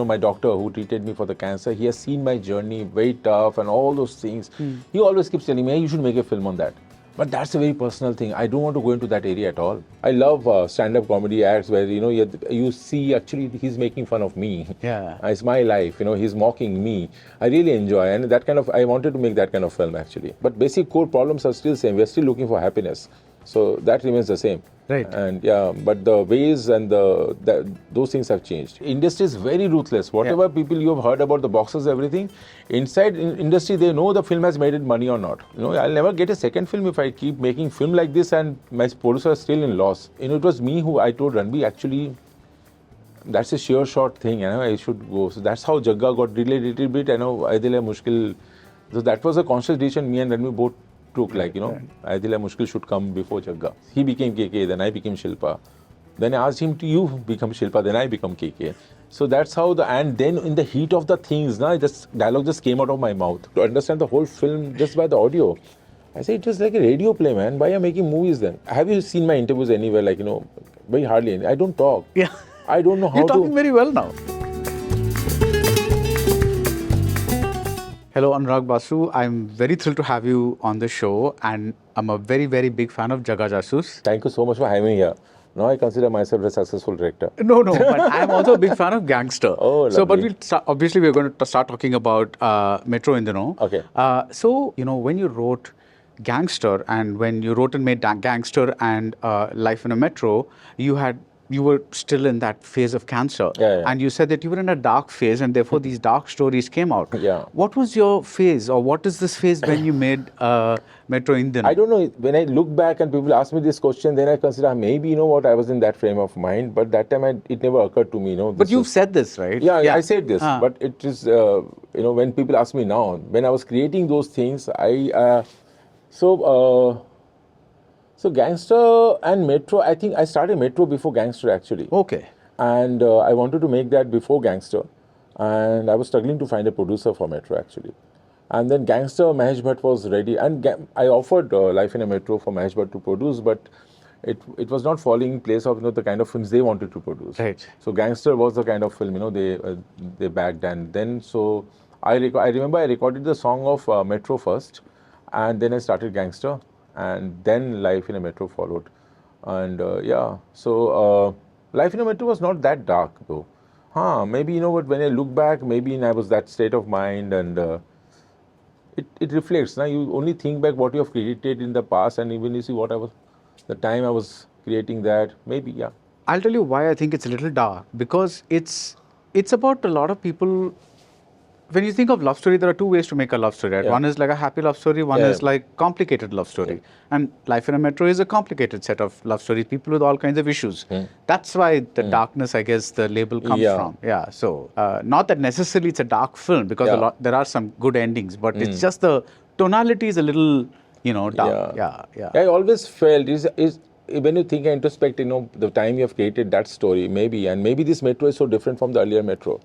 My doctor who treated me for the cancer, he has seen my journey, very tough and all those things. He always keeps telling me, hey, you should make a film on that. But that's a very personal thing. I don't want to go into that area at all. I love stand-up comedy acts where, you see actually he's making fun of me. Yeah. It's my life, he's mocking me. I really enjoy, and that kind of, I wanted to make that kind of film actually. But basic core problems are still same. We're still looking for happiness. So that remains the same. Right. And yeah, but the ways and those things have changed. Industry is very ruthless. Whatever people you have heard about the boxes, everything, inside industry, they know the film has made it money or not. I'll never get a second film if I keep making film like this and my producer is still in loss. It was me who I told Ranbir, actually, that's a sure shot thing, I should go. So that's how Jagga got delayed a little bit, Aidil hai Mushkil. So that was a conscious decision me and Ranbir both took, Aidil hai Mushkil should come before Jagga. He became KK, then I became Shilpa. Then I asked him to you become Shilpa, then I become KK. So that's how and then in the heat of the things, this dialogue just came out of my mouth. To understand the whole film just by the audio, I say it was like a radio play, man. Why are you making movies then? Have you seen my interviews anywhere? Very hardly. I don't talk. Yeah. I don't know how You're talking very well now. Hello, Anurag, Basu. I'm very thrilled to have you on the show, and I'm a very, very big fan of Jagga Jasoos. Thank you so much for having me here. Now I consider myself a successful director. No, but I'm also a big fan of Gangster. Oh, so, but lovely. obviously we're going to start talking about Metro in Dino. Okay. So, when you wrote Gangster and when you wrote and made Gangster and Life in a Metro, you were still in that phase of cancer. Yeah. And you said that you were in a dark phase and therefore these dark stories came out. Yeah. What was your phase, or what is this phase when you made Metro in Dino? I don't know. When I look back and people ask me this question, then I consider maybe, I was in that frame of mind. But that time it never occurred to me, But you've said this, right? Yeah, I said this. But it is, when people ask me now, when I was creating those things, So Gangster and Metro, I think I started Metro before Gangster actually. Okay. And I wanted to make that before Gangster. And I was struggling to find a producer for Metro actually. And then Gangster, Mahesh Bhatt was ready. And I offered Life in a Metro for Mahesh Bhatt to produce, but it was not falling in place of the kind of films they wanted to produce. Right. So Gangster was the kind of film they backed. And then so I remember I recorded the song of Metro first, and then I started Gangster. And then Life in a Metro followed. And so Life in a Metro was not that dark though. Maybe, when I look back, maybe I was that state of mind, and it reflects. Now you only think back what you have created in the past, and even you see the time I was creating that, maybe, yeah. I'll tell you why I think it's a little dark, because it's about a lot of people. When you think of love story, there are two ways to make a love story, right? Yeah. One is like a happy love story, one is like complicated love story. Yeah. And Life in a Metro is a complicated set of love stories, people with all kinds of issues. That's why the darkness, I guess, the label comes from. Yeah. So, not that necessarily it's a dark film, because there are some good endings, but it's just the tonality is a little, dark. Yeah. I always felt is when you think and introspect, the time you have created that story, maybe this Metro is so different from the earlier Metro.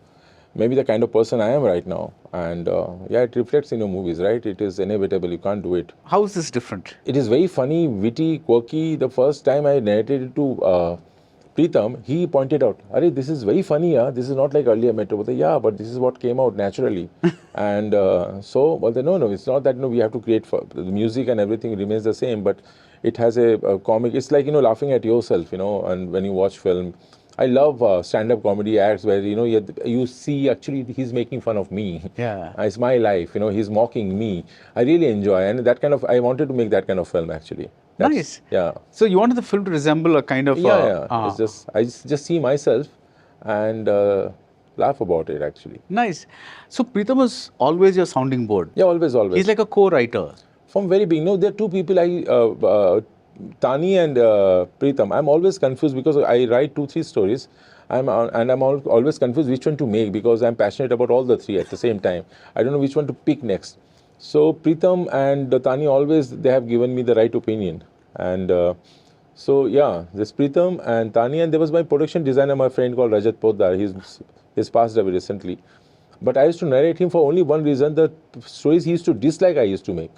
Maybe the kind of person I am right now. And it reflects in your movies, right? It is inevitable. You can't do it. How is this different? It is very funny, witty, quirky. The first time I narrated it to Preetham, he pointed out, "Arey, this is very funny. This is not like earlier Metro." But but this is what came out naturally. And no, it's not that we have to create the music and everything remains the same, but it has a comic. It's like, laughing at yourself, and when you watch film. I love stand-up comedy acts where, you see actually he's making fun of me. Yeah. It's my life, he's mocking me. I really enjoy, and that kind of, I wanted to make that kind of film actually. Nice. Yeah. So you wanted the film to resemble a kind of... It's just, I just see myself and laugh about it actually. Nice. So Preetham was always your sounding board. Yeah, always. He's like a co-writer. From very beginning. There are two people Tani and Preetham. I'm always confused because I write 2-3 stories. I'm always confused which one to make because I'm passionate about all the three at the same time. I don't know which one to pick next. So Preetham and Tani they have given me the right opinion. And there's Preetham and Tani, and there was my production designer, my friend called Rajat Poddar. He's passed away recently. But I used to narrate him for only one reason: the stories he used to dislike, I used to make.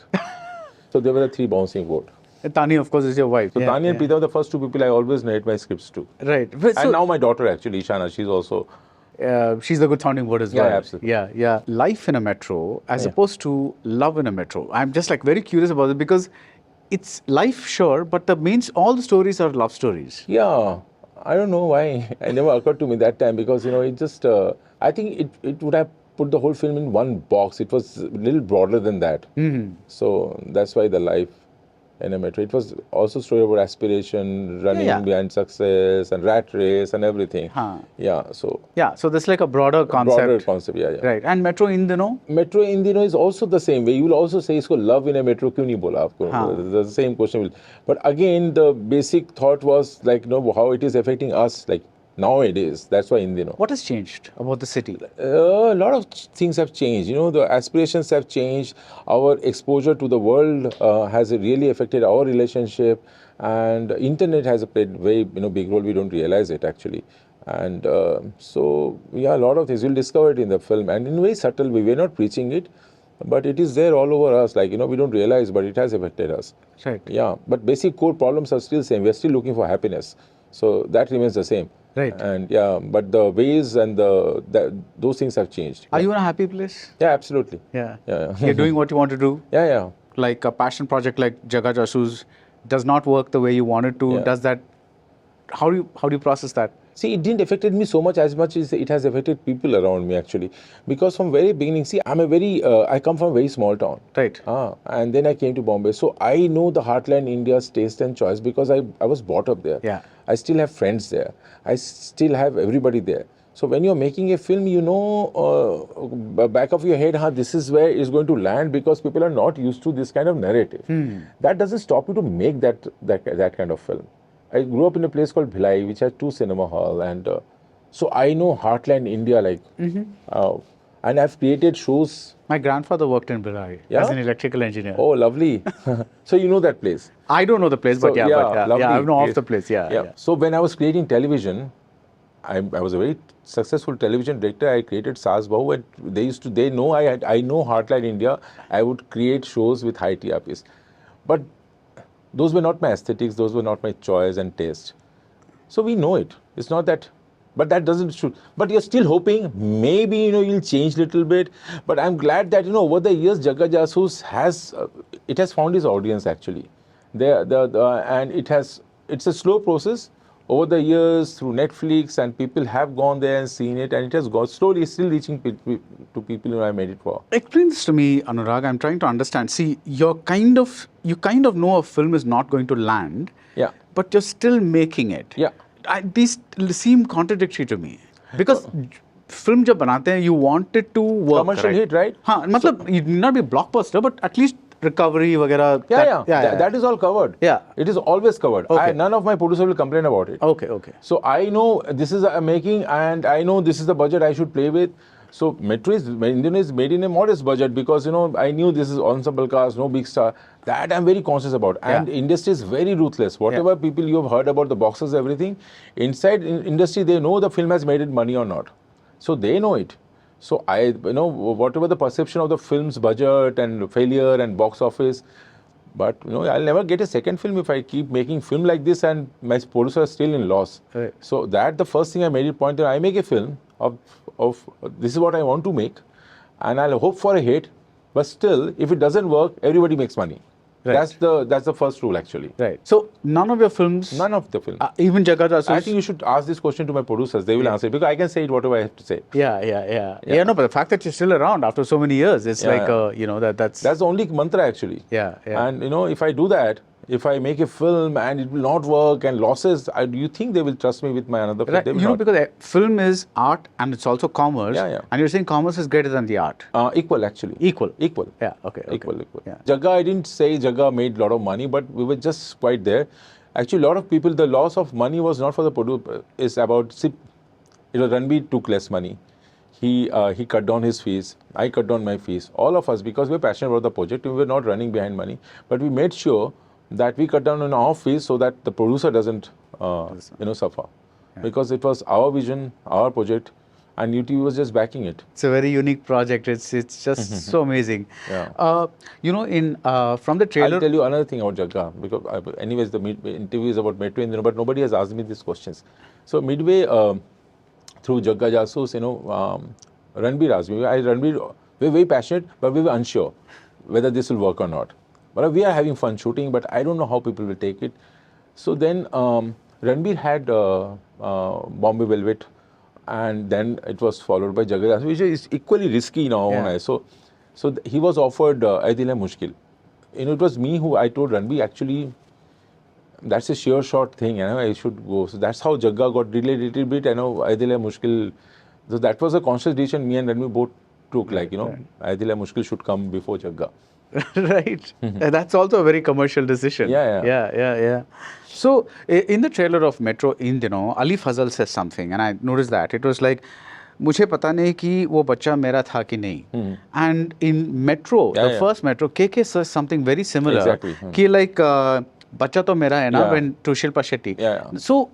So there were the three bouncing board. Tani, of course, is your wife. So Tani and Preetham are the first two people I always narrate my scripts to. Right. And now my daughter actually, Ishana, she's also she's a good sounding word as Yeah, well. absolutely. Yeah. Life in a metro as opposed to love in a metro. I'm just like very curious about it because it's life, sure, but all the stories are love stories. Yeah, I don't know why. It never occurred to me that time because, it just, I think it would have put the whole film in one box. It was a little broader than that. So that's why the life in a metro. It was also a story about aspiration, running yeah. behind success and rat race and everything. Yeah, so Yeah, so there's like a broader concept. broader concept, yeah. Right. And Metro in Dino? Metro in Dino is also the same way. You will also say, isko love in a metro kyun nahi bola aapko? The same question will. But again, the basic thought was like, how it is affecting us, like nowadays. That's why in Dino. What has changed about the city? A lot of things have changed. The aspirations have changed. Our exposure to the world has really affected our relationship, and internet has played very big role. We don't realize it actually, and so yeah, a lot of things we'll discover it in the film, and in a very subtle way. We're not preaching it, but it is there all over us. Like we don't realize, but it has affected us. Right. Yeah, but basic core problems are still same. We're still looking for happiness, so that remains the same. Right. And yeah, but the ways and those things have changed. Are you in a happy place? Yeah, absolutely. Yeah. Yeah. You're doing what you want to do? Yeah. Like a passion project like Jaga Jasu's does not work the way you want it to. Yeah. Does that? How do you process that? See, it didn't affect me so much as it has affected people around me actually, because from very beginning, see, I come from a very small town. Right. And then I came to Bombay, so I know the heartland India's taste and choice because I was brought up there. Yeah. I still have friends there. I still have everybody there. So when you're making a film, back of your head, this is where it's going to land because people are not used to this kind of narrative. That doesn't stop you to make that kind of film. I grew up in a place called Bhilai, which has 2 cinema hall, and so I know heartland India, and I've created shows. My grandfather worked in Bhilai as an electrical engineer. Oh, lovely! So you know that place. I don't know the place, but lovely. I know of the place. Yeah. So when I was creating television, I was a very successful television director. I created Saas Bahu, and they know I know heartland India. I would create shows with high TRPs, but those were not my aesthetics, those were not my choice and taste. So we know it. It's not that, but that doesn't shoot. But you're still hoping maybe you'll change a little bit. But I'm glad that over the years Jaga Jasus has found his audience actually. And it's a slow process. Over the years through Netflix, and people have gone there and seen it, and it has gone slowly, still reaching to people who I made it for. Explain this to me, Anurag. I'm trying to understand. See, you kind of know a film is not going to land, but you're still making it. Yeah. These seem contradictory to me because film jab banate hain, you want it to work. Commercial hit, right? Matlab, it need not be blockbuster, but at least recovery वगैरह. That is all covered. Yeah, it is always covered. Okay. None of my producers will complain about it. Okay. So I know this is a making, and I know this is the budget I should play with. So Indian is made in a modest budget because I knew this is ensemble cast, no big star. That I'm very conscious about. And industry is very ruthless. Whatever people you have heard about the boxes, everything inside industry, they know the film has made money or not. So they know it. So whatever the perception of the film's budget and failure and box office, but I'll never get a second film if I keep making film like this and my producer is still in loss. Right. So that the first thing I made it point that I make a film of this is what I want to make, and I'll hope for a hit, but still if it doesn't work, everybody makes money. Right. That's the first rule actually. Right. So none of your films. None of the films. Even Jaga Jasus. I think you should ask this question to my producers. They will answer it because I can say it whatever I have to say. Yeah. No, but the fact that you're still around after so many years, it's that's the only mantra actually. Yeah. And if I do that, if I make a film and it will not work and losses, do you think they will trust me with my another film? Right. They will not. Because film is art and it's also commerce. Yeah. And you're saying commerce is greater than the art. Equal actually. Equal. Yeah. Okay. Equal. Yeah. Jaga, I didn't say Jaga made a lot of money, but we were just quite there. Actually, a lot of people, the loss of money was not for the producer. It's about, Ranbir took less money. He cut down his fees. I cut down my fees. All of us, because we're passionate about the project, we were not running behind money, but we made sure that we cut down on our fees so that the producer doesn't, suffer. Yeah. Because it was our vision, our project, and UTV was just backing it. It's a very unique project. It's just so amazing. Yeah. From the trailer. I'll tell you another thing about Jaga, because the interview is about Metro, but nobody has asked me these questions. So midway through Jagga Jasoos, Ranbir asked me. Ranbir, we were very passionate, but we were unsure whether this will work or not. But we are having fun shooting, but I don't know how people will take it. So then Ranbir had Bombay Velvet, and then it was followed by Jagga Jasoos, which is equally risky in our own eyes. So he was offered Ae Dil Hai Mushkil. It was me who I told Ranbir, actually, that's a sure shot thing, I should go. So that's how Jagga got delayed a little bit, Ae Dil Hai Mushkil. So that was a conscious decision me and Ranbir both took, Ae Dil Hai Mushkil should come before Jagga. Right. That's also a very commercial decision. Yeah. So in the trailer of Metro in Dino, Ali Fazal says something, and I noticed that. It was like, मुझे पता नहीं कि वो बच्चा मेरा था कि नहीं. And in Metro, the first Metro, KK says something very similar. Exactly. कि like, बच्चा तो मेरा है ना, when to Shilpa Shetty. So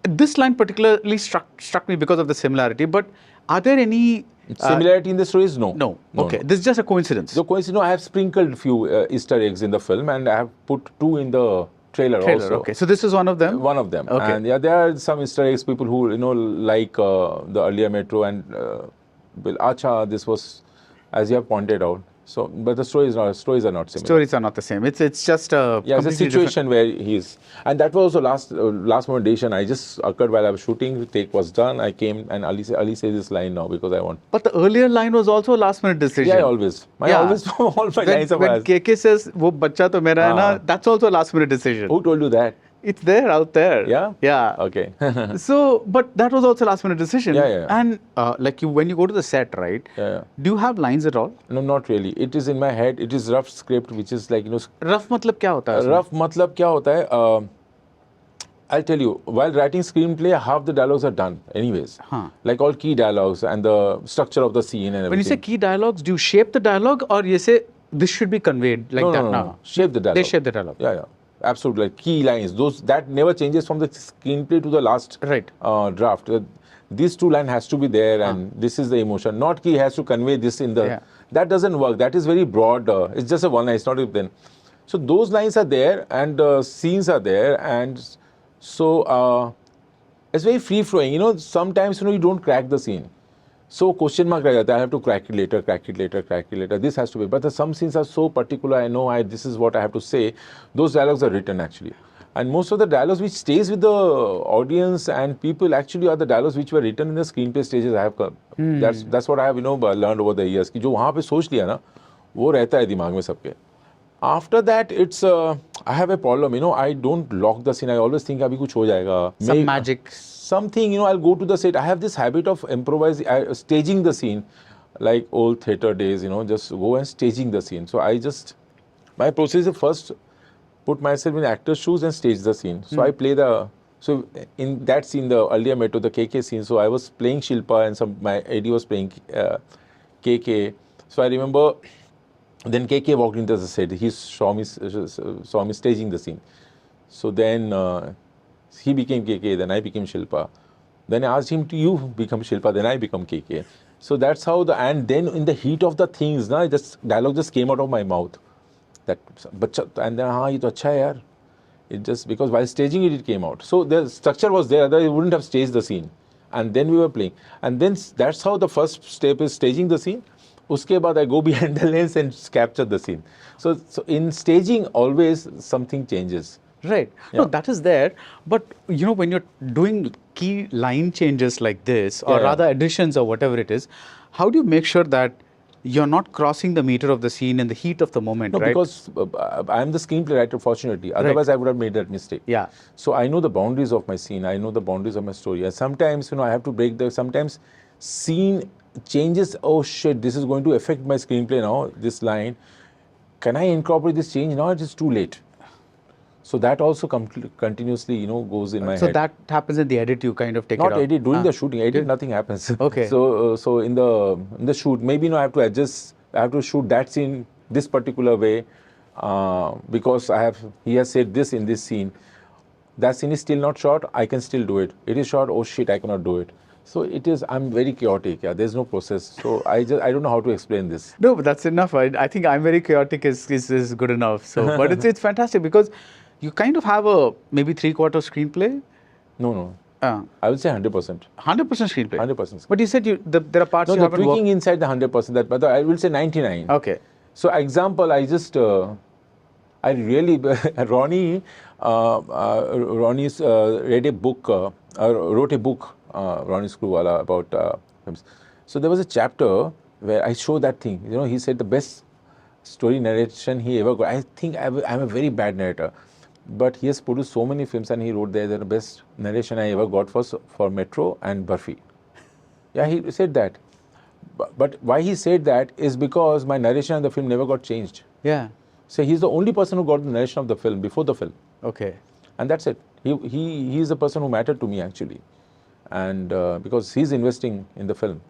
this line particularly struck me because of the similarity, but are there any similarity in the stories? No. No. Okay. This is just a coincidence. So coincidence, I have sprinkled few Easter eggs in the film, and I have put 2 in the trailer also. Okay. So this is one of them? One of them. Okay. And there are some Easter eggs, people who, like the earlier Metro and will, acha, this was, as you have pointed out. So, but the stories are not similar. Stories are not the same. It's just a it's a situation where he's, and that was also last moment decision. I just occurred while I was shooting. The take was done. I came and Ali says this line now because I want. But the earlier line was also a last minute decision. Yeah, always. All my lines are when KK says वो बच्चा तो मेरा है ना, that's also a last minute decision. Who told you that? It's there, out there. Yeah? Yeah. Okay. So, but that was also a last minute decision. Yeah. And when you go to the set, right? Yeah. Do you have lines at all? No, not really. It is in my head. It is rough script, which is like, Rough matlab kya hota hai? Rough matlab kya hota hai? I'll tell you, while writing screenplay, half the dialogues are done anyways. Like all key dialogues and the structure of the scene and everything. When you say key dialogues, do you shape the dialogue or you say this should be conveyed like that? No. Shape the dialogue. They shape the dialogue. Yeah. Absolutely, like key lines. That never changes from the screenplay to the last draft. These 2 lines has to be there, and this is the emotion. Not he has to convey this in the. That doesn't work. That is very broad. It's just a one line. It's not even. So those lines are there, and scenes are there, and so it's very free flowing. Sometimes you don't crack the scene. So question mark रह जाता है, I have to crack it later. This has to be. But some scenes are so particular. I know this is what I have to say. Those dialogues are written actually, and most of the dialogues which stays with the audience and people actually are the dialogues which were written in the screenplay stages. I have that's what I have learned over the years. कि जो वहाँ पे सोच लिया ना, वो रहता है दिमाग में सबके. After that, it's I have a problem. I don't lock the scene. I always think अभी कुछ हो जाएगा. Some magic. Something, I'll go to the set. I have this habit of improvising, staging the scene, like old theatre days, just go and staging the scene. So my process is first put myself in actor's shoes and stage the scene. So I play so in that scene, the earlier Metro, the KK scene, so I was playing Shilpa and my AD was playing KK. So I remember, then KK walked into the set. He saw me staging the scene. So then he became KK, then I became Shilpa. Then I asked him to you become Shilpa, then I become KK. So that's how and then in the heat of the things, this dialogue just came out of my mouth. That and then ye to acha hai yaar. It just because while staging it came out. So the structure was there, otherwise we wouldn't have staged the scene. And then we were playing. And then that's how the first step is staging the scene. Uske baad I go behind the lens and capture the scene. So in staging always something changes. Right. No, that is there. But, when you're doing key line changes like this, or rather additions or whatever it is, how do you make sure that you're not crossing the meter of the scene in the heat of the moment, right? Because I'm the screenplay writer, fortunately. Otherwise, I would have made that mistake. Yeah. So I know the boundaries of my scene. I know the boundaries of my story. And sometimes, I have to break sometimes scene changes. Oh, shit, this is going to affect my screenplay now, this line. Can I incorporate this change? Now it is too late. So that also continuously, goes in my head. So that happens in the edit, you kind of take it out? Not edit, during the shooting. Edit, nothing happens. Okay. So in the shoot, maybe I have to adjust, I have to shoot that scene this particular way because he has said this in this scene. That scene is still not shot, I can still do it. It is shot, oh shit, I cannot do it. So I'm very chaotic. Yeah, there's no process. So I don't know how to explain this. No, but that's enough. I think I'm very chaotic is good enough. So, but it's fantastic because you kind of have a maybe 3/4 screenplay. No. I will say 100%. 100% screenplay. 100%. But you said there are parts No, you the haven't tweaking worked. inside the 100%. That, but I will say 99. Okay. So, example, I just, I really, Ronnie's read a book, wrote a book, Ronnie Screwwala, about films. So there was a chapter where I show that thing. You know, he said the best story narration he ever got. I think I'm a very bad narrator, but he has produced so many films, and he wrote there that the best narration I ever got was for Metro and Burfi. Yeah, he said that. But why he said that is because my narration of the film never got changed. Yeah. So he's the only person who got the narration of the film before the film, Okay. and that's it. He is the person who mattered to me actually, and because he's investing in the film,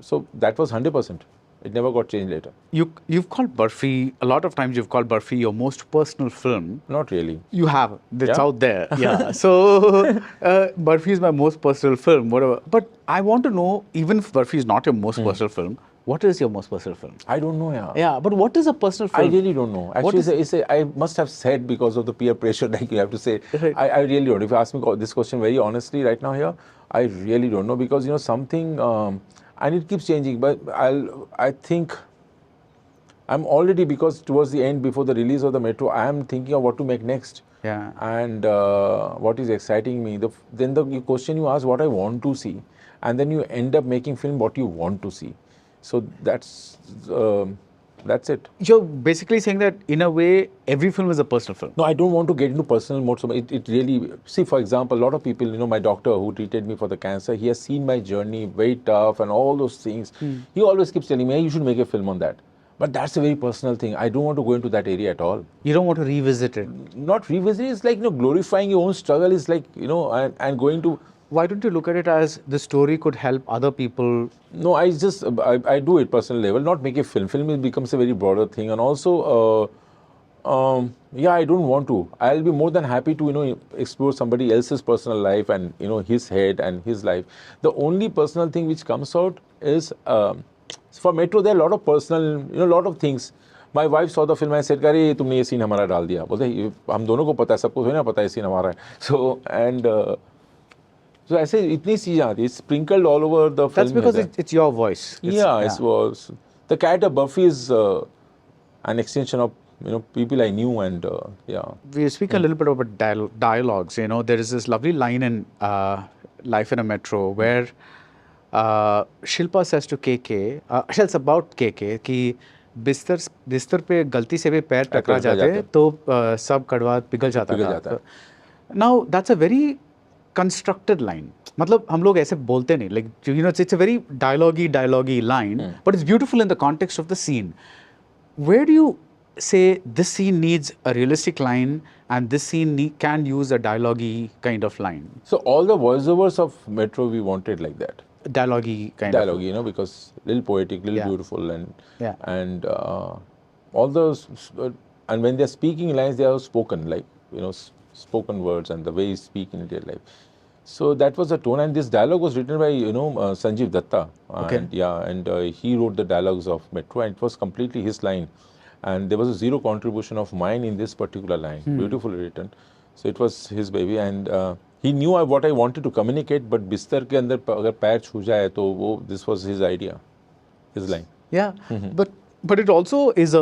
so that was 100%. It never got changed later. You've called Burfi, a lot of times you've called Burfi your most personal film. Not really. You have. It's Yeah? out there. Yeah. So, Burfi is my most personal film, whatever. But I want to know, even if Burfi is not your most personal film, what is your most personal film? I don't know, yeah. Yeah, but what is a personal I film? really don't know. Actually, I must have said because of the peer pressure, like you have to say. Right. I really don't. If you ask me this question very honestly right now here, I really don't know because, you know, something, and it keeps changing, but I think I'm already, because towards the end, before the release of the Metro, I am thinking of what to make next. Yeah. And what is exciting me. Then the question you ask what I want to see, and then you end up making film what you want to see. So that's it. You're basically saying that, in a way, every film is a personal film. No, I don't want to get into personal mode. So it really, see, for example, a lot of people, you know, my doctor who treated me for the cancer, he has seen my journey, very tough and all those things. He always keeps telling me, hey, you should make a film on that. But that's a very personal thing. I don't want to go into that area at all. You don't want to revisit it. Not revisit, it's like, you know, glorifying your own struggle is like, you know, and going to... Why don't you look at it as the story could help other people? No, I do it personal level, not make a film. Film becomes a very broader thing, and also, yeah, I don't want to. I'll be more than happy to, you know, explore somebody else's personal life and, you know, his head and his life. The only personal thing which comes out is, for Metro, there are a lot of personal, you know, a lot of things. My wife saw the film and said, "Kare, तुमने ये scene हमारा डाल दिया." बोलते, हम दोनों को पता है, सबको थोड़ी ना पता है ये scene हमारा है. So, and so I say, इतनी चीजें आती, it's sprinkled all over the film. That's because it's your voice. It was. The character Buffy is an extension of, you know, people I knew, and yeah. We speak a little bit about dialogues. You know, there is this lovely line in Life in a Metro where Shilpa says to KK, it's about KK, कि बिस्तर पे गलती से भी पैर टकरा जाते तो सब कड़वा पिघल जाता था. Now that's a very constructed line. मतलब हम लोग ऐसे बोलते नहीं. Like, you know, it's a very dialogue-y line, but it's beautiful in the context of the scene. Where do you say this scene needs a realistic line and this scene can use a dialogue-y kind of line? So all the voiceovers of Metro we wanted like that. Dialogue-y kind of. Dialogue, you know, because little poetic, little beautiful, and all those, and when they're speaking lines, they are spoken, like, you know, spoken words and the way you speak in real life. So that was the tone, and this dialogue was written by, you know, Sanjeev Datta. Okay. And he wrote the dialogues of Metro, and it was completely his line. And there was a zero contribution of mine in this particular line. Beautifully written. So it was his baby, and he knew what I wanted to communicate, but बिस्तर के अंदर अगर पैर छू जाए तो वो, this was his idea, his line. Yeah, but it also is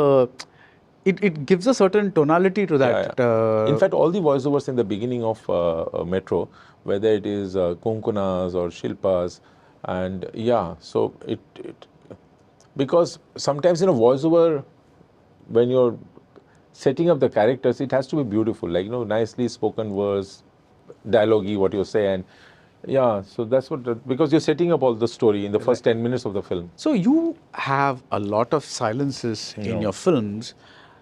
it gives a certain tonality to that. In fact, all the voiceovers in the beginning of Metro, whether it is Kunkuna's or Shilpa's, and so it because sometimes, you know, voiceover, when you're setting up the characters, it has to be beautiful, like, you know, nicely spoken words, dialogue-y, what you say, and so that's what, because you're setting up all the story in the first 10 minutes of the film. So you have a lot of silences in your films.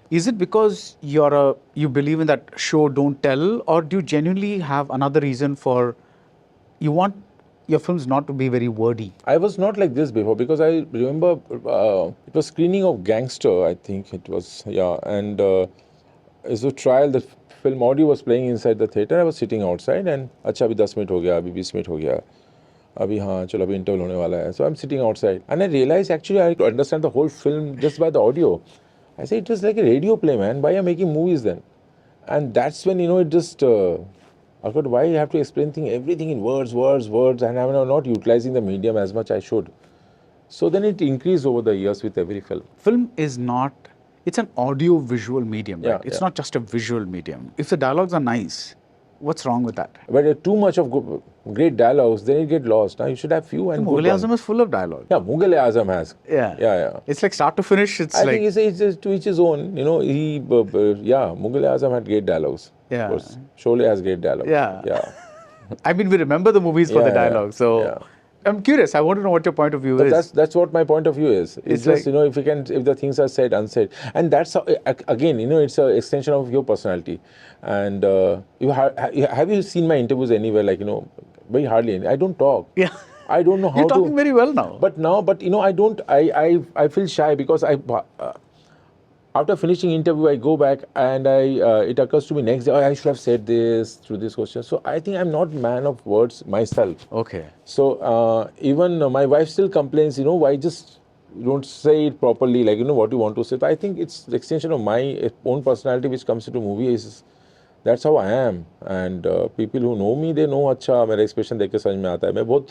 Is it because you believe in that show don't tell, or do you genuinely have another reason for you want your films not to be very wordy? I was not like this before, because I remember it was screening of Gangster, I think it was, and it's a trial. The film audio was playing inside the theatre. I was sitting outside, and अच्छा अभी 10 minute हो गया, अभी 20 minute हो गया, अभी हाँ चलो अभी इंटरवल होने वाला है. So I'm sitting outside, and I realized actually I understand the whole film just by the audio. I say, it was like a radio play, man. Why are you making movies then? And that's when, you know, it just Akad, why you have to explain everything in words, and I'm not utilizing the medium as much I should. So then it increased over the years with every film. Film is not, it's an audio-visual medium, right? It's not just a visual medium. If the dialogues are nice, what's wrong with that? But too much of great dialogues, then it get lost. Now you should have few and good Mughal-e-Azam is full of dialogue. Yeah, Mughal-e-Azam has. Yeah. It's like start to finish, it's I like... think it's just to each his own. You know, Mughal-e-Azam had great dialogues. Yeah. Of course. Sholay has great dialogues. Yeah. I mean, we remember the movies for the dialogue. So I'm curious. I want to know what your point of view is. That's what my point of view is. It's just, like, if the things are said, unsaid. And that's how, again, it's an extension of your personality. And have you seen my interviews anywhere? Like, very hardly any. I don't talk. Yeah. I don't know how You're talking very well now. But I feel shy because after finishing interview, I go back and it occurs to me next day, I should have said this through this question. So I think I'm not man of words myself. Okay. So even my wife still complains, why just you don't say it properly, like, what you want to say. So I think it's the extension of my own personality which comes into movies. That's how I am. And people who know me, they know, अच्छा मेरा expression देख के समझ में आता है. मैं बहुत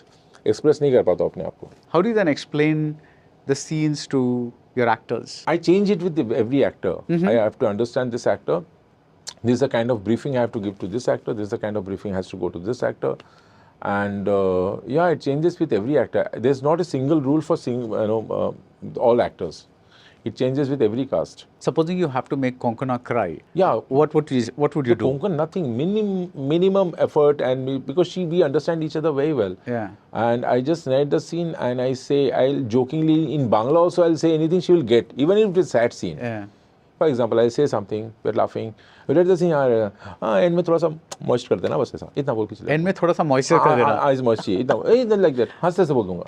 express नहीं कर पाता अपने आप को. How do you then explain the scenes to your actors? I change it with every actor. I have to understand this actor. This is the kind of briefing I have to give to this actor. This is the kind of briefing has to go to this actor. And it changes with every actor. There's not a single rule for all actors. It changes with every cast. Supposing you have to make Konkona cry. Yeah. What would you do? Konkan, nothing. Minimum effort, and because we understand each other very well. Yeah. And I just narrate the scene, and I'll jokingly, in Bangla also, I'll say anything she will get, even if it's a sad scene. Yeah. For example, I say something, we're laughing. We let the scene, end में थोड़ा सा moist कर देना बस ऐसा, इतना बोल के चले. End में थोड़ा सा moisture कर देना. Eyes moist चाहिए, इतना like that, हंसते से बोल दूँगा.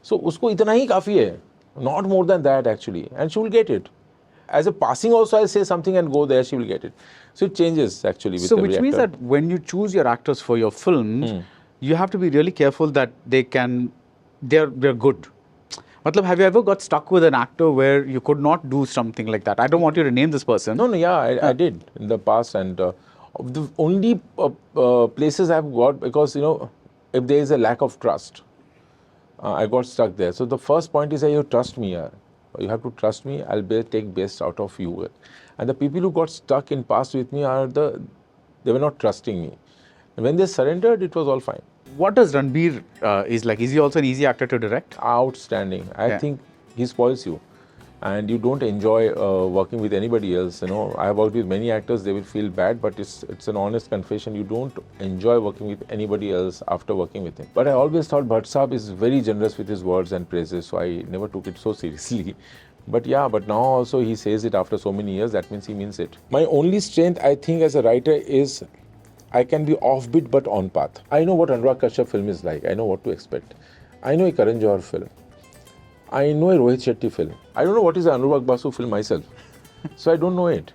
So उसको इतना ही काफी है. Not more than that actually, and she will get it. As a passing also, I'll say something and go there, she will get it. So it changes actually with every actor. So which means that when you choose your actors for your films, you have to be really careful that they're good. Matlab, have you ever got stuck with an actor where you could not do something like that? I don't want you to name this person. No, I did in the past, and the only places I've got, because if there is a lack of trust, I got stuck there. So the first point is that you trust me. You have to trust me. I'll take best out of you. And the people who got stuck in past with me they were not trusting me. And when they surrendered, it was all fine. What does Ranbir is like? Is he also an easy actor to direct? Outstanding. I think he spoils you. And you don't enjoy working with anybody else. I have worked with many actors, they will feel bad, but it's an honest confession. You don't enjoy working with anybody else after working with him. But I always thought Bhatt Saab is very generous with his words and praises, so I never took it so seriously. But now also he says it after so many years, that means he means it. My only strength, I think, as a writer is I can be offbeat but on path. I know what Anurag Kashyap film is like. I know what to expect. I know a Karan Johar film. I know a Rohit Shetty film. I don't know what is an Anurag Basu film myself. So I don't know it.